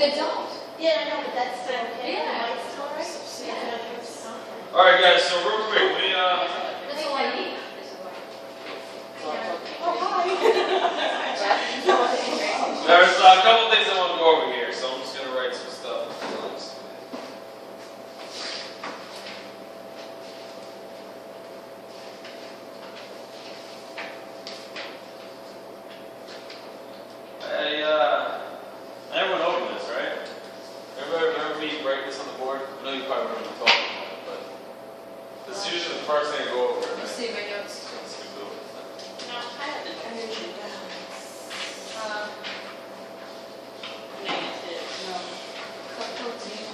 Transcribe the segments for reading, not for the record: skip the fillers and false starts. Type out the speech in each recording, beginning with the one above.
they don't. Yeah, I know, but that's still okay. Yeah. The light's still right? Yeah. All right, guys. So real quick, we That's all I need. Oh, hi. there's a couple things I want to go over here, so I'm just gonna write some stuff. I never went over this, right? Remember me writing this on the board? I know you probably remember me talking about it, but this is usually the first thing I go over. Let me Right? see my notes. Let's do it. No, I have the energy balance. Negative. No. Protein.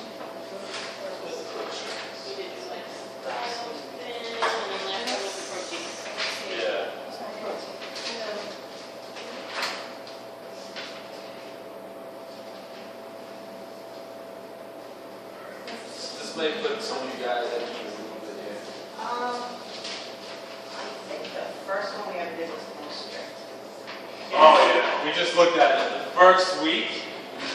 You did like and then left with the protein. Yeah. This may put some of you guys at ease a little bit here. I think the first one we ever did was the most strict. Oh yeah, we just looked at it. The first week,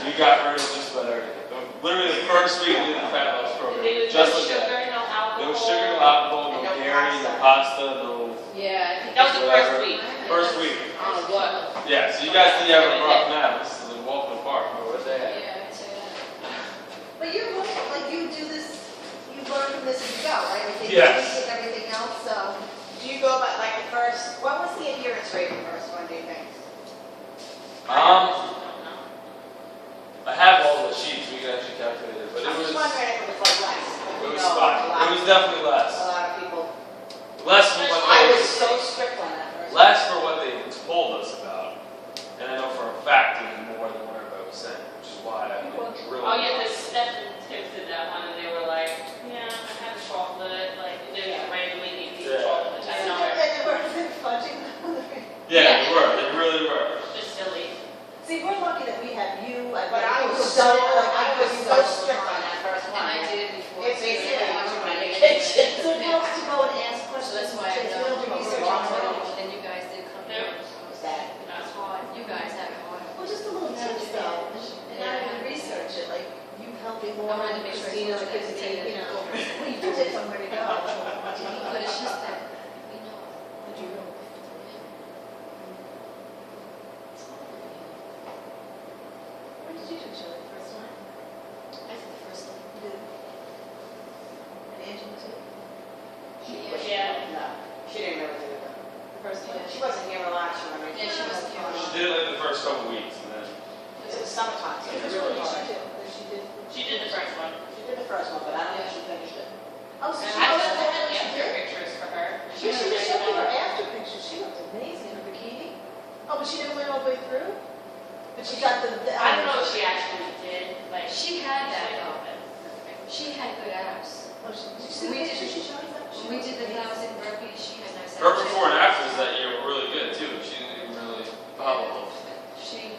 we got rid of just about everything. Literally the first week we did the fat loss program. They would Just no like sugar, that. no alcohol. No sugar, no alcohol, no No dairy, no pasta. pasta, no. Yeah, I think That was the first whatever. week. First week. on what? Yeah, so you guys didn't have a rough now. This is a walk in the park. What they had. Yeah, I'd say that. But you're right, like you do this, you learn from this as you go, right? Like they Yes. tweak and everything else, so. Do you go by like the first, what was the adherence rate the first one, do you think? I have all the sheets. We can actually calculate it, but it I'm was just wondering if it was like less. it was fine. It was definitely A less. lot of people, Less for what I they was so strict on that first. less for what they told us about, and I know for a fact it was more than what everybody was saying, which is why I didn't really. Oh yeah, because Steph and Tiff did that one, and they were like, yeah, I had chocolate, like they would randomly eat these Yeah. chocolates. I know it. And they were fudging. Yeah, they were. They really were. Just silly. See, we're lucky that we have you, But I was so, I was so strict on that first And one. I did it before. It basically so went to my yeah. kitchen. So it helps to go and ask So questions. that's why I to know. build your research on your own. And you guys did come Yeah. down. So Was that? it's hard. You guys have it hard. Well, just a little tips though, and not even research it, like you help me more. I wanted to make sure I Christina, told you because guys to you know, take it. well, you do it somewhere to go. But it's just that, we know. Would you know? When did you do chili the first time? I think the first one. You did. And Angela too? Yeah. No, she didn't really do it. The first time? She wasn't here a lot, she remember. Yeah, she wasn't here a She lot. did it like the first couple weeks, and then It was summertime, so it was really hard. She did. She did the first one. She did the first one, but I don't think she finished it. Oh, so And she I was took the that she after did? pictures for her. Yeah, she was showing me her after pictures, she looked amazing in her bikini. Oh, but she didn't went all the way through? But she got the. I don't know if she actually did, like. She had that though. She had good abs. Oh, did you see the We did- picture she showed us? When we did the 1,000 burpees, she had nice abs. her before and afters that year were really good too. She didn't even really follow. She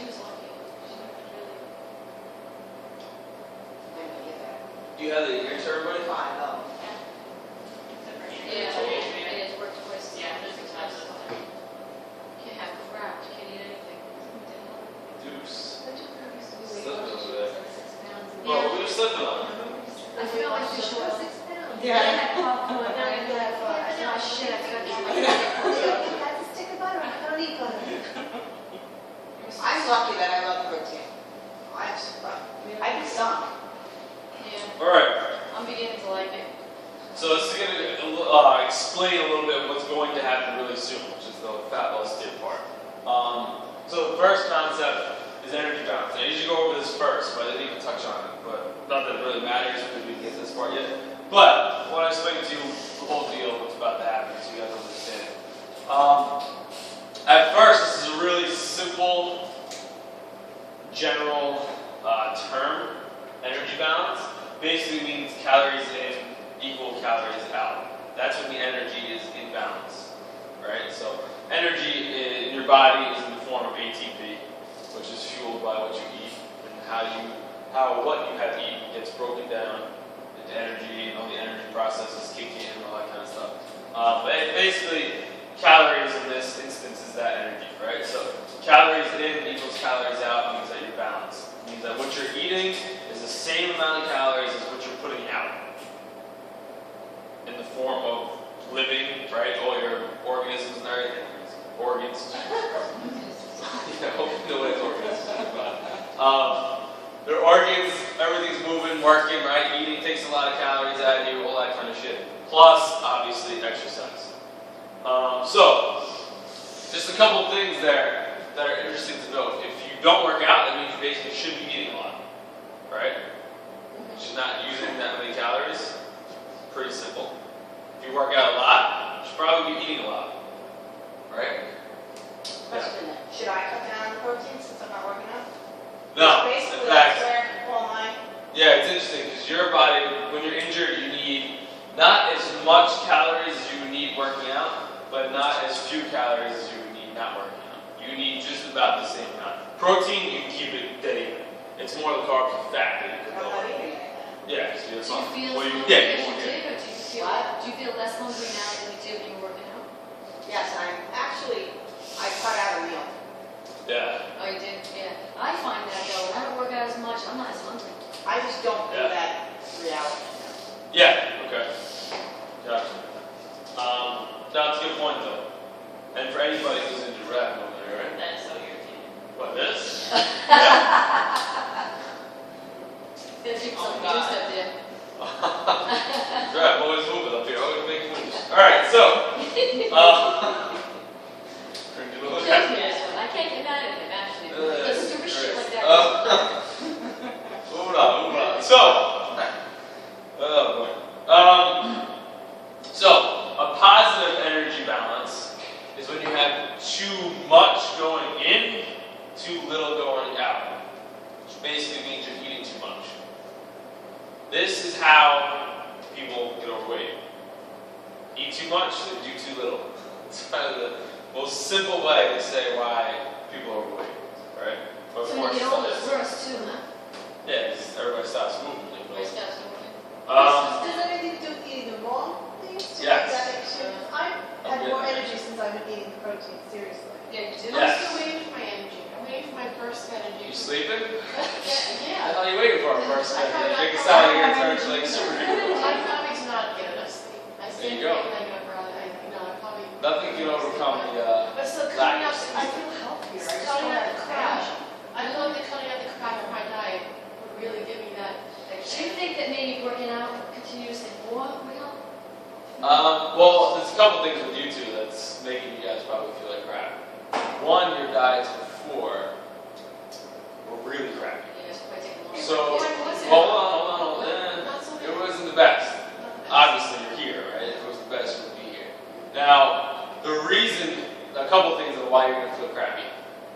was lucky. She really. Didn't get that. You had the year to everybody? Five, oh. Yeah, and it worked twice. Yeah, that's expensive. Can't have crap, you can't eat anything. Deuce. I took her used to be Slipped weight over loss, there. she was like 6 pounds. Well, we were slipping on it. I feel like you She should. was 6 pounds. I had popcorn, I had that, I said, oh shit, I forgot to eat my That's a stick of butter, I don't eat butter. I'm lucky that I love protein. I'd be some. Yeah, All right. I'm beginning to like it. So this is going to explain a little bit what's going to happen really soon, which is the fat loss tip part. So the first concept is energy balance. I usually go over this first, but I didn't even touch on it. But not that it really matters because we didn't get this part yet. But I want to explain to you the whole deal, what's about to happen, so you guys understand. At first, this is a really simple, general term, energy balance. Basically means calories in equal calories out. That's when the energy is in balance, right? So energy in your body is in the form of ATP, which is fueled by what you eat, and how what you have eaten gets broken down into energy, and all the energy processes kick in, and all that kind of stuff. But basically, calories in this instance is that energy, right? So calories in equals calories out means that you're balanced. It means that what you're eating is the same amount of calories as what you're putting out in the form of living, right? All your organisms and everything. Organs. Yeah, hope you know what it's organisms about. Their organs, everything's moving, working, right? Eating takes a lot of calories out of you, all that kind of shit. Plus, obviously, exercise. So, just a couple things there that are interesting to note. If you don't work out, that means you basically shouldn't be eating a lot, right? You should not using that many calories. Pretty simple. If you work out a lot, you should probably be eating a lot, right? Question, should I cut down on the protein since I'm not working out? No, Basically, in fact, that's where all my, yeah, it's interesting because your body, when you're injured, you need not as much calories as you would need working out, but not as few calories as you would need not working out. You need just about the same amount. Protein, you can keep it dead even. It's more the carbs and fat that you can I'm not lower. eating anything. Yeah, so you're Do you fine. feel Well, hungry yeah, as you you won't did, get- or do you feel less hungry now than you did when you were working out? Yes, I cut out a meal. Yeah. Oh, you did? Yeah. I find that though, when I don't work out as much, I'm not as hungry. I just don't do Yeah. that 3 hours. Yeah, okay. Gotcha. That's a good point though. And for anybody who's into rap over there, right? That's so irritating. What, this? There's people Oh, some God. juice up there. Rap, always moving up here, always making moves. Alright, so, cringe a little Just bit. me, this one. I can't get mad at him, actually. He does stupid shit like that. Moving on. So, oh boy. So, a positive energy balance is when you have too much going in, too little going out. Which basically means you're eating too much. This is how people get overweight. Eat too much, they do too little. It's kind of the most simple way to say why people are overweight, right? But of So when you course, get older, it's it's not. worse too, huh? Yeah, 'cause everybody stops moving. Everybody starts moving. Does it have anything to do with eating the wrong things? Yes. That makes you, I've had Okay. more energy since I've been eating the protein, seriously. Yeah, you do? Yes. I'm still waiting for my energy. I'm waiting for my burst of energy. You sleeping? Yeah. How are you waiting for a person? I probably Make it not- sound like you're in turn like superhero. I probably do not get enough sleep. I There stay you go. awake like a brother. I probably. Nothing can overcome the, But still lack cutting of out, sleep. I feel healthier. I cutting out the crap. I feel like the cutting out the crap in my diet would really give me that. Do you think that maybe working out continuously more would help? well, there's a couple things with you two that's making you guys probably feel like crap. One, your diets before were really crappy. Yes, by taking long. So, Why was it? hold on. Not so It bad. wasn't the best. Not the best. Obviously, you're here, right? If it was the best, you would be here. Now, the reason, a couple things of why you're gonna feel crappy.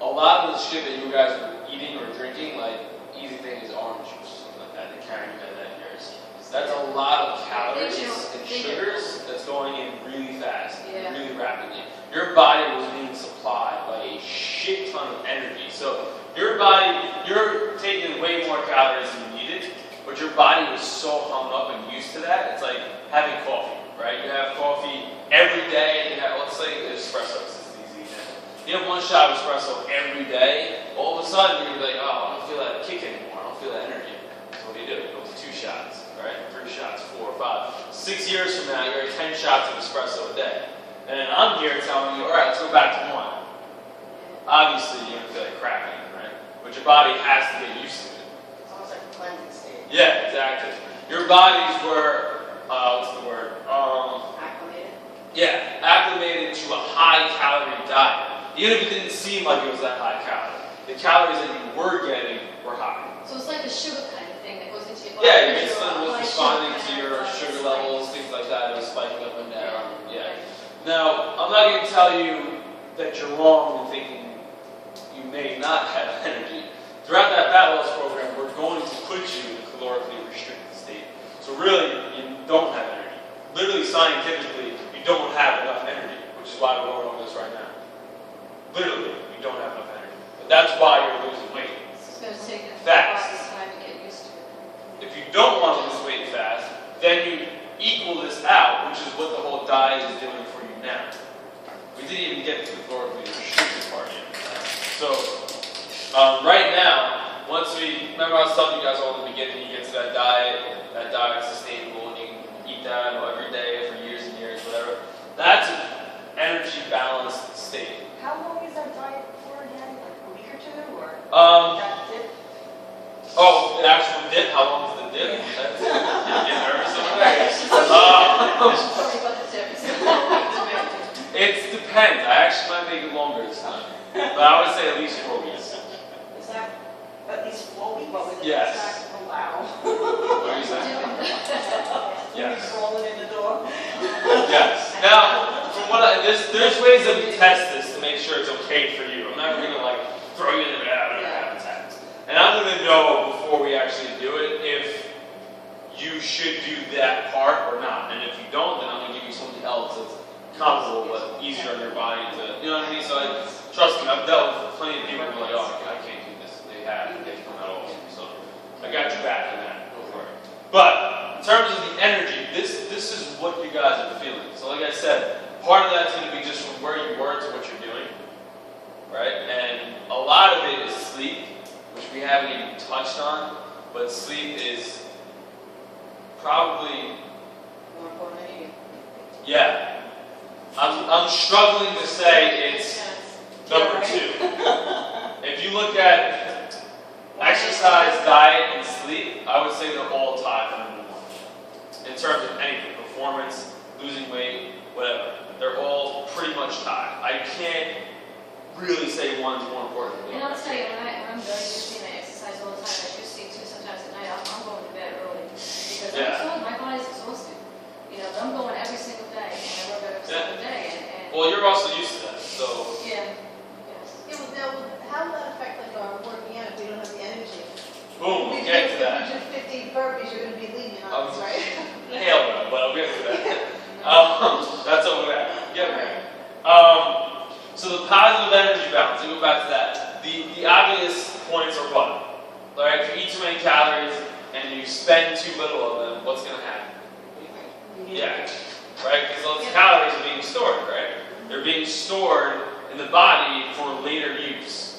A lot of the shit that you guys were eating or drinking, like easy thing is orange juice, something like that. They carry that yours. That's a lot of calories and sugars that's going in really fast, Yeah. really rapidly. Your body was being supplied by a shit ton of energy. So your body, you're taking way more calories than you needed, but your body was so hung up and used to that. It's like having coffee, right? You have coffee every day, and you have, let's say, espresso. This is easy example. You have one shot of espresso every day. All of a sudden, you're gonna be like, oh, I don't feel that kick anymore. I don't feel that energy. So what do? You go to 2 shots, right? 3 shots, 4, 5. 6 years from now, you're at 10 shots of espresso a day. And I'm here telling you, all right, let's go back to 1. Obviously, you're gonna feel like crap again, right? But your body has to get used to it. It's almost like a cleansing state. Yeah, exactly. Your bodies were, what's the word? Acclimated. Yeah, acclimated to a high-calorie diet. Even if it didn't seem like it was that high calorie. The calories that you were getting were high. So it's like a sugar kind of thing that goes into your body. Yeah, your It's insulin was high responding sugar to kind your of sugar spike. levels, things like that. It was spiking up and down. Yeah. Now, I'm not going to tell you that you're wrong in thinking you may not have energy. Throughout that fat loss program, we're going to put you in a calorically restricted state. So really, you don't have energy. Literally, scientifically, you don't have enough energy, which is why we're going over this right now. Literally, you don't have enough energy. But that's why you're losing weight. It's going to take a Facts. process time to get used to it. If you don't want to lose weight fast, then you equal this out, which is what the whole diet is doing for you now. We didn't even get to the calorically restricted part yet. So, right now, once we, remember remember I was telling you guys all in the beginning, you get to that diet's sustainable, and you can eat that every day for years and years, whatever. That's an energy balanced state. How long is that diet for again? Like a week or two, or that dip? Oh, the actual dip? How long is the dip? That's, you get nervous over there. Sorry about the tips. It depends. I actually might make it longer this time. But I would say at least 4 weeks. Is that at least 4 weeks? What, with the Yes. exact- Oh, wow. What are you saying? Yes. Crawling in the door. Yes. Now, from what there's ways that we test this to make sure it's okay for you. I'm not going to like throw you in the habitat. And I'm going to know before we actually do it if you should do that part or not. And if you don't, then I'm going to give you something else that's comparable but easier on your body to, you know what I mean? So trust me, I've dealt with plenty of people who are like, oh, I can't do this. They've come out all over. So I got your back in that. Don't worry. But in terms of the energy, this is what you guys are feeling. So like I said, part of that's going to be just from where you were to what you're doing, right? And a lot of it is sleep, which we haven't even touched on, but sleep is probably, More important than eating. yeah. I'm struggling to say it's number 2. If you look at exercise, diet, and sleep, I would say they're all tied for number 1. In terms of anything, performance, losing weight, whatever. They're all pretty much tied. I can't really say one's more important than the And I'll other. tell you, when I'm very busy and I exercise all the time, I do sleep too sometimes at night. I'm going to bed early because I'm exhausted. My body's exhausted. You know, but I'm going every single day, and I work every single day. And Well, you're also used to that, so yeah, yes. Yeah, well, now, how will that affect like our working out if we don't have the energy? boom, we'll get to that. If you do 15 burpees, you're going to be lenient on us, right? Hell no, but I'll get to that. That's over there. Get there. So the positive energy balance, we go back to that. The obvious points are what? Right? If you eat too many calories and you spend too little of them, what's going to happen? Yeah. Right? Because those calories are being stored, right? They're being stored in the body for later use.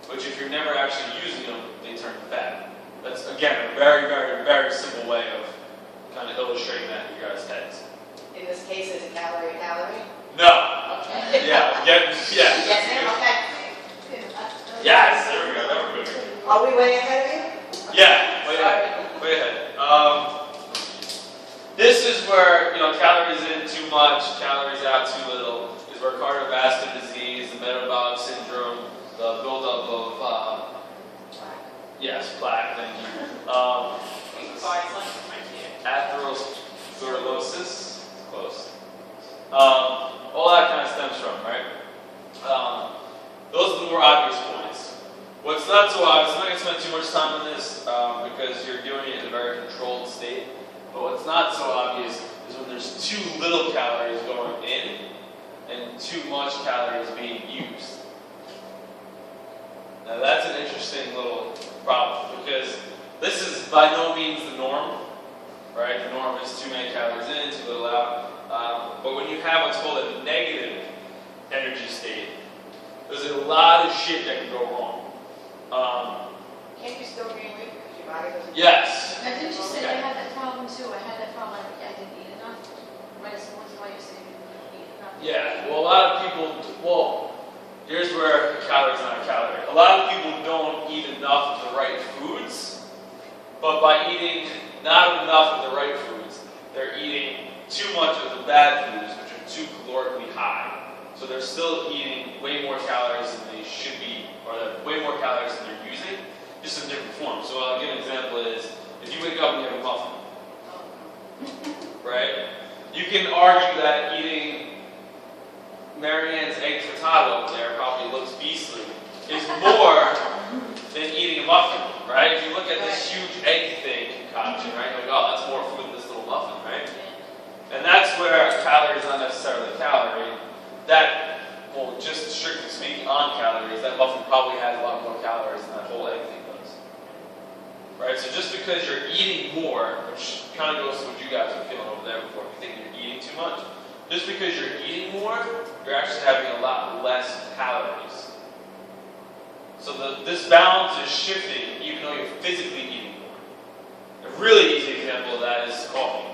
Which if you're never actually using them, they turn to fat. That's, again, a very, very, very simple way of kind of illustrating that in your guys' heads. In this case, it's a calorie. No. Okay. Yeah. Yes, ma'am, okay. Yes. There we go. That was good. Are we way ahead of you? Yeah. Way ahead. Way ahead. This is where, calories in too much, calories out too little, is where cardiovascular disease, the metabolic syndrome, the buildup of, plaque, thank you. Atherosclerosis, close. All that kind of stems from, right? Those are the more obvious points. What's not so obvious, I'm not going to spend too much time on this because you're doing it in a very controlled state. But what's not so obvious is when there's too little calories going in and too much calories being used. Now that's an interesting little problem because this is by no means the norm, right? The norm is too many calories in, too little out. But when you have what's called a negative energy state, there's a lot of shit that can go wrong. Can't you still gain weight because your body doesn't? Yes. Now, didn't you say I had that problem too? I had that problem. I didn't eat enough. What's why you say you didn't eat enough? Yeah. Well, a lot of people. Here's where a calorie is not a calorie. A lot of people don't eat enough of the right foods, but by eating not enough of the right foods, they're eating too much of the bad foods, which are too calorically high. So they're still eating way more calories than they should be, or way more calories than they're using, just in different forms. So I'll give an example is, if you wake up and you have a muffin, right? You can argue that eating Marianne's egg frittata up there probably looks beastly, is more than eating a muffin, right? If you look at this huge egg thing concoction, right, you're like, oh, that's more food than this little muffin, right? And that's where a calorie is not necessarily a calorie. That, well, just strictly speaking on calories, that muffin probably has a lot more calories than that whole egg thing does. Right? So just because you're eating more, which kind of goes to what you guys were feeling over there before, if you think you're eating too much, just because you're eating more, you're actually having a lot less calories. So this balance is shifting, even though you're physically eating more. A really easy example of that is coffee.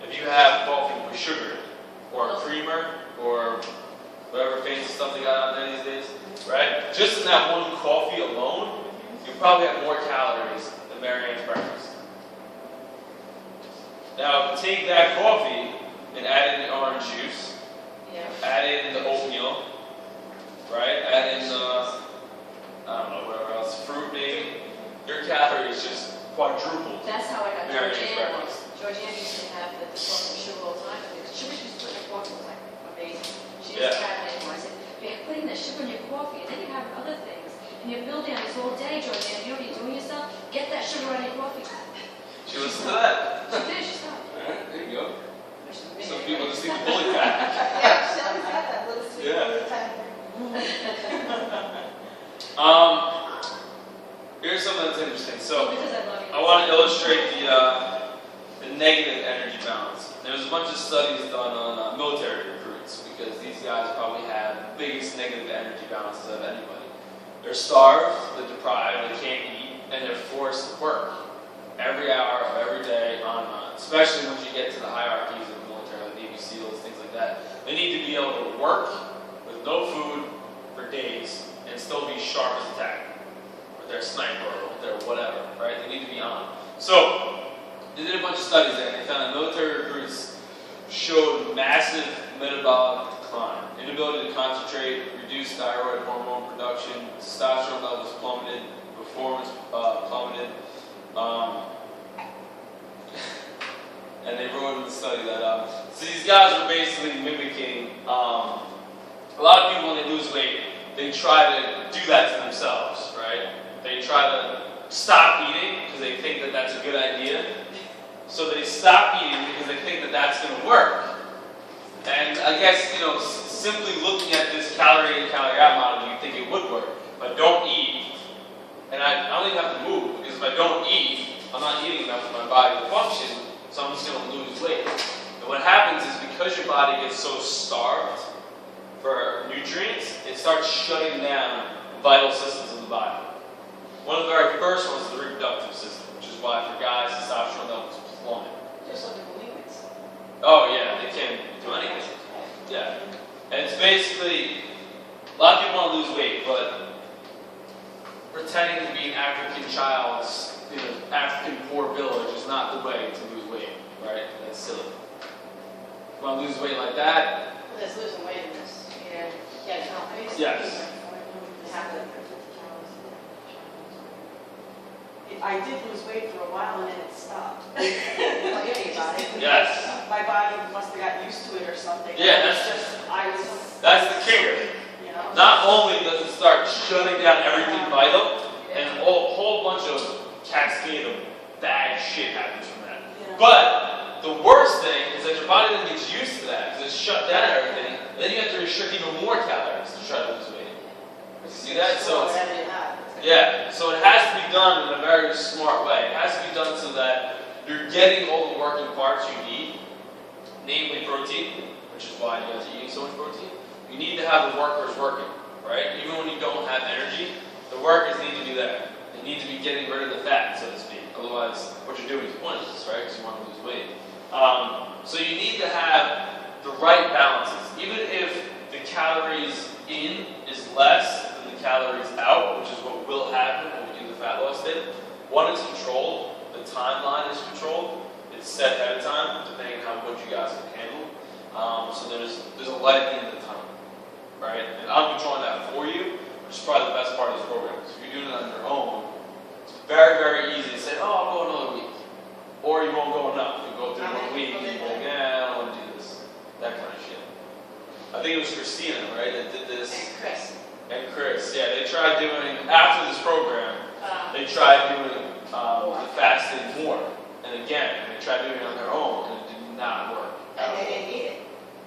If you have coffee with sugar, or a creamer, or whatever fancy stuff they got out there these days, right? Just in that one coffee alone, you probably have more calories than Marianne's breakfast. Now, take that coffee and add in the orange juice, add in the oatmeal, right? Add in the, I don't know, whatever else, fruit maybe. Your calories just quadrupled. That's how I got Marianne's Georgiana. breakfast. Georgiana used to have the coffee with sugar all the time. The sugar she used to put in her coffee was like amazing. She Yeah. just tried it anymore. I said, you're putting the sugar in your coffee, and then you're having other things. And you're building on this all day, Georgiana. You know what you're doing yourself? Get that sugar out of your coffee. She listened to that. She did, she stopped. Alright, there you go. Which is Some amazing. people just need to bully that. Yeah, she always had that little sweet Yeah. little time. Here's something that's interesting. So, Because I love you. I want to illustrate the negative energy balance. There's a bunch of studies done on military recruits because these guys probably have the biggest negative energy balances of anybody. They're starved, they're deprived, they can't eat, and they're forced to work every hour of every day on and on. Especially once you get to the hierarchies of the military, like Navy SEALs, things like that. They need to be able to work with no food for days and still be sharp as a tack. With their sniper or with their whatever, right? They need to be on. So, they did a bunch of studies there and they found that military recruits showed massive metabolic decline. Inability to concentrate, reduced thyroid hormone production, testosterone levels plummeted, performance plummeted. And they wrote in the study that, so these guys were basically mimicking, a lot of people when they lose weight, they try to do that to themselves, right? They try to stop eating because they think that that's a good idea. So they stop eating because they think that that's going to work. And I guess, simply looking at this calorie in, calorie out model, you think it would work. If I don't eat, and I don't even have to move, because if I don't eat, I'm not eating enough for my body to function, so I'm just going to lose weight. And what happens is because your body gets so starved for nutrients, it starts shutting down vital systems of the body. One of the very first ones is the reproductive system, which is why for guys, testosterone levels plummet. Just like the bulimics. Oh yeah, they can't do anything. Yeah. And it's basically, a lot of people want to lose weight, but pretending to be an African child's, African poor village is not the way to lose weight, right? That's silly. You want to lose weight like that? That's losing weight in this. Yeah. Yeah, no, I used to Yes. be happen. I did lose weight for a while and then it stopped. Oh, yeah, you got it. Yes. My body must have got used to it or something. Yeah, It's just, That's the kicker. Not only does it start shutting down everything vital, and a whole bunch of cascade of bad shit happens from that. But the worst thing is that your body then gets used to that because it's shut down everything. And then you have to restrict even more calories to try to lose weight. You see that? So it's, yeah. So it has to be done in a very smart way. It has to be done so that you're getting all the working parts you need, namely protein, which is why you guys are eating so much protein. You need to have the workers working, right? Even when you don't have energy, the workers need to be there. They need to be getting rid of the fat, so to speak. Otherwise, what you're doing is pointless, right? Because you want to lose weight. So you need to have the right balances. Even if the calories in is less than the calories out, which is what will happen when we do the fat loss dip, one is controlled, the timeline is controlled, it's set ahead of time, depending on how much you guys can handle. So there's a light at the end of the tunnel, right? And I'm controlling that for you, which is probably the best part of this program. Because if you're doing it on your own, it's very, very easy to say, oh, I'll go another week. Or you won't go enough. You go through 1 week, and you're like, yeah, I don't want to do this. That kind of shit. I think it was Christina, right, that did this. And Chris, yeah, they tried doing, after this program, they tried doing the fasting more. And again, they tried doing it on their own, and it did not work. And they didn't eat it.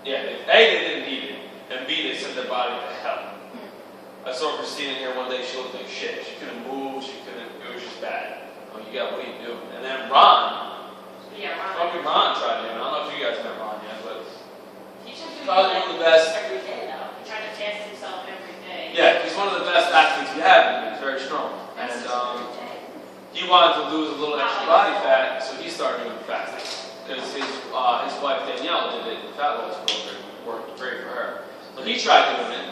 Yeah, they didn't need it. And B, they sent their body to hell. I saw Christina here one day, she looked like shit. She couldn't move, it was just bad. Oh, what are you doing? And then Ron, fucking Ron tried doing it. I don't know if you guys met Ron yet, but He should do probably one of the best. every day though. He tried to fast himself every day. Yeah, he's one of the best athletes we have. He's very strong. And he wanted to lose a little extra body fat, so he started doing fasting. Because his wife Danielle did it in the fat loss program, worked great for her. So he tried doing it,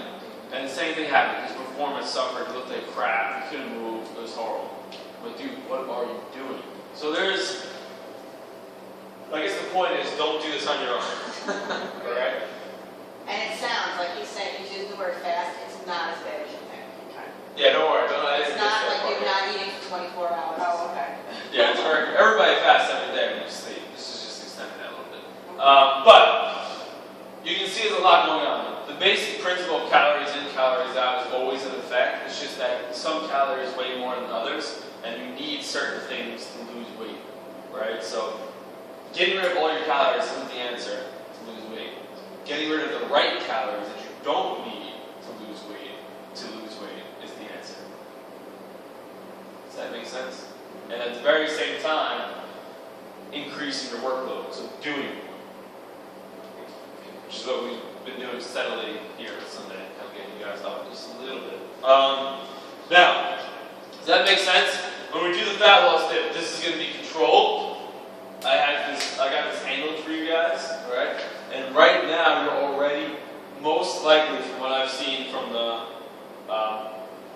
and the same thing happened. His performance suffered, he looked like crap, he couldn't move, it was horrible. But dude, what are you doing? So there's, I guess the point is, don't do this on your own. Alright? And it sounds like he's saying, he's using the word fast, it's not as bad as you think. Yeah, don't worry, I It's didn't not miss that like part. you're not eating for 24 hours. Oh, okay. Yeah, it's very, everybody fasts every day when you sleep. This is just extending that a little bit. But you can see there's a lot going on. The basic principle of calories in, calories out is always in effect. It's just that some calories weigh more than others, and you need certain things to lose weight, right? So getting rid of all your calories isn't the answer to lose weight. Getting rid of the right calories that you don't need to lose weight is the answer. Does that make sense? And at the very same time, increasing your workload, so doing more. Which is what we've been doing steadily here on Sunday. I'm getting you guys up just a little bit. Now, does that make sense? When we do the fat loss dip, this is going to be controlled. I got this handled for you guys, alright? And right now, you're already, most likely from what I've seen from the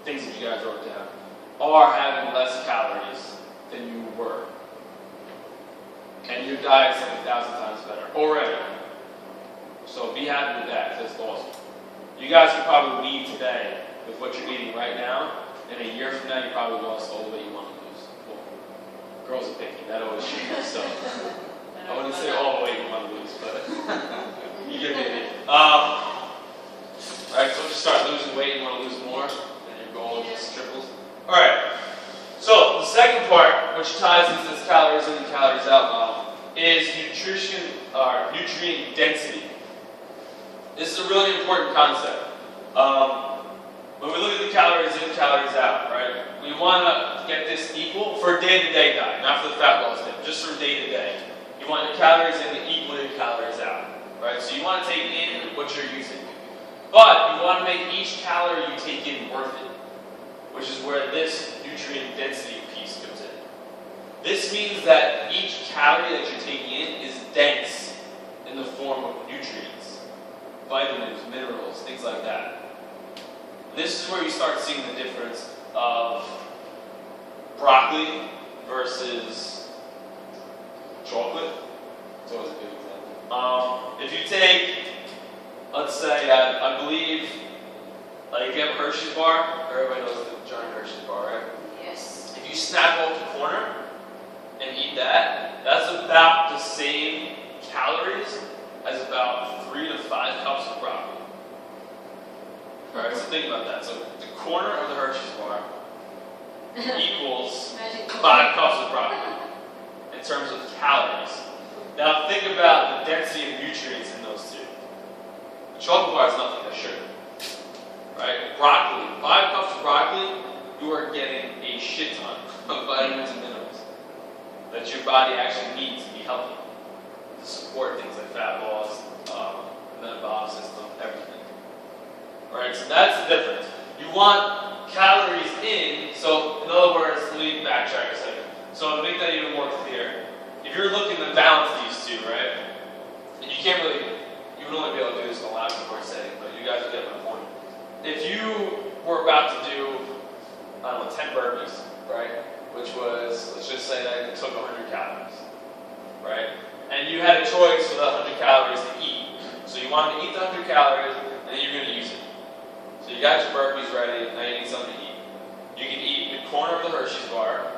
things that you guys wrote down, are having less calories than you were. And your diet's like 1,000 times better already. So be happy with that, because it's awesome. You guys can probably leave today with what you're eating right now, and a year from now you probably lost all the weight you want to lose. Well, girls are picky, that always changes, so I wouldn't say all the weight you want to lose, but you get the idea. Alright, so once you start losing weight, you want to lose more, and your goal just triples. Alright, so the second part, which ties into this calories in and calories out model, is nutrient density. This is a really important concept. When we look at the calories in, calories out, right? We want to get this equal for a day-to-day diet, not for the fat loss dip, just for day-to-day. You want your calories in to equal your calories out, right? So you want to take in what you're using. But you want to make each calorie you take in worth it, which is where this nutrient density piece comes in. This means that each calorie that you're taking in is dense in the form of nutrients, vitamins, minerals, things like that. This is where you start seeing the difference of broccoli versus chocolate. It's always a good example. If you take, let's say, I believe, like you have a Hershey's bar. Everybody knows the giant Hershey's bar, right? Yes. If you snap off the corner and eat that, that's about the same calories as about 3 to 5 cups of broccoli. Alright, so think about that. So the corner of the Hershey's bar equals 5 cups of broccoli in terms of calories. Now think about the density of nutrients in those two. The chocolate bar is nothing but sugar. Right? Broccoli, 5 cups of broccoli, you are getting a shit ton of vitamins and minerals that your body actually needs to be healthy, to support things like fat loss, metabolic system, everything. Alright, so that's the difference. You want calories in, so in other words, let me backtrack a second. So to make that even more clear, if you're looking to balance these two, right, and you would only be able to do this in a laboratory setting, but you guys will get my point. If you were about to do, 10 burpees, right, which was, let's just say that it took 100 calories, right, and you had a choice for the 100 calories to eat. So you wanted to eat the 100 calories, and then you're going to use it. So you got your burpees ready, now you need something to eat. You can eat the corner of the Hershey's bar,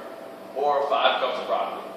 or 5 cups of broccoli.